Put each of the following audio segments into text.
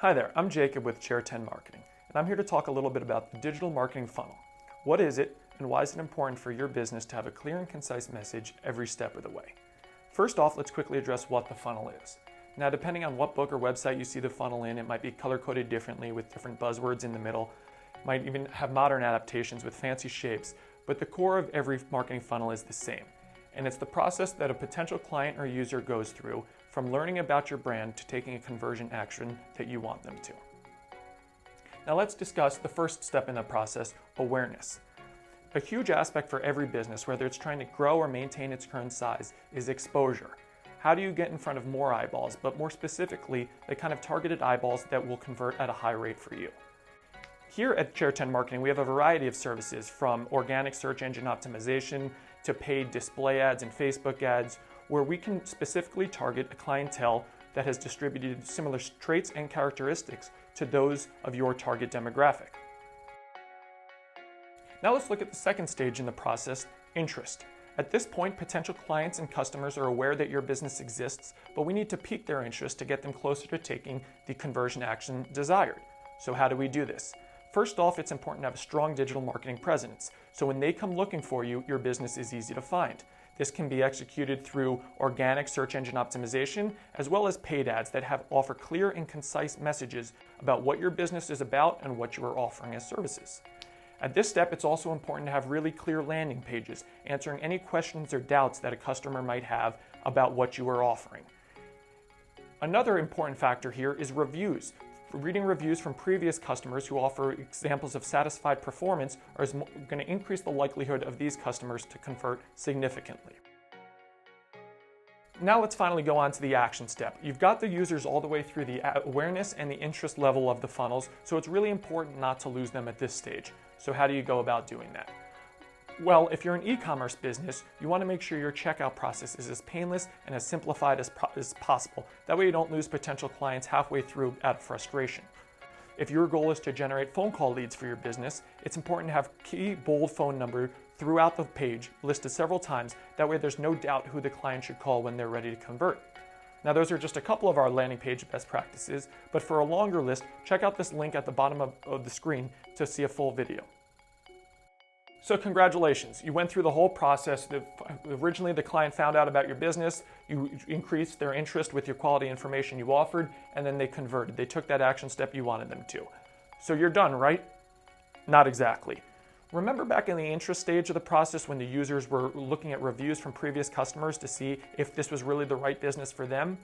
Hi there, I'm Jacob with Chair 10 Marketing, and I'm here to talk a little bit about the digital marketing funnel. What is it, and why is it important for your business to have a clear and concise message every step of the way? First off, let's quickly address what the funnel is. Now, depending on what book or website you see the funnel in, it might be color-coded differently with different buzzwords in the middle. It might even have modern adaptations with fancy shapes, but the core of every marketing funnel is the same. And it's the process that a potential client or user goes through from learning about your brand to taking a conversion action that you want them to. Now let's discuss the first step in the process, awareness. A huge aspect for every business, whether it's trying to grow or maintain its current size, is exposure. How do you get in front of more eyeballs, but more specifically, the kind of targeted eyeballs that will convert at a high rate for you? Here at Chair 10 Marketing, we have a variety of services from organic search engine optimization to paid display ads and Facebook ads, where we can specifically target a clientele that has distributed similar traits and characteristics to those of your target demographic. Now let's look at the second stage in the process, interest. At this point, potential clients and customers are aware that your business exists, but we need to pique their interest to get them closer to taking the conversion action desired. So how do we do this? First off, it's important to have a strong digital marketing presence, so when they come looking for you, your business is easy to find. This can be executed through organic search engine optimization, as well as paid ads that offer clear and concise messages about what your business is about and what you are offering as services. At this step, it's also important to have really clear landing pages, answering any questions or doubts that a customer might have about what you are offering. Another important factor here is reviews. Reading reviews from previous customers who offer examples of satisfied performance is going to increase the likelihood of these customers to convert significantly. Now let's finally go on to the action step. You've got the users all the way through the awareness and the interest level of the funnels, so it's really important not to lose them at this stage. So how do you go about doing that? Well, if you're an e-commerce business, you want to make sure your checkout process is as painless and as simplified as possible. That way you don't lose potential clients halfway through out of frustration. If your goal is to generate phone call leads for your business, it's important to have key bold phone number throughout the page listed several times. That way there's no doubt who the client should call when they're ready to convert. Now those are just a couple of our landing page best practices, but for a longer list, check out this link at the bottom of the screen to see a full video. So congratulations, you went through the whole process. Originally the client found out about your business, you increased their interest with your quality information you offered, and then they converted. They took that action step you wanted them to. So you're done, right? Not exactly. Remember back in the interest stage of the process when the users were looking at reviews from previous customers to see if this was really the right business for them?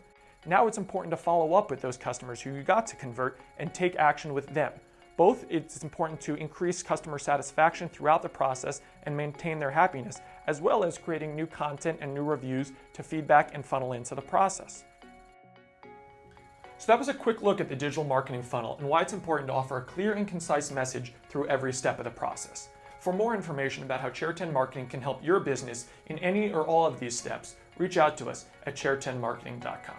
Now it's important to follow up with those customers who you got to convert and take action with them. Both, it's important to increase customer satisfaction throughout the process and maintain their happiness, as well as creating new content and new reviews to feedback and funnel into the process. So that was a quick look at the digital marketing funnel and why it's important to offer a clear and concise message through every step of the process. For more information about how Chair 10 Marketing can help your business in any or all of these steps, reach out to us at chair10marketing.com.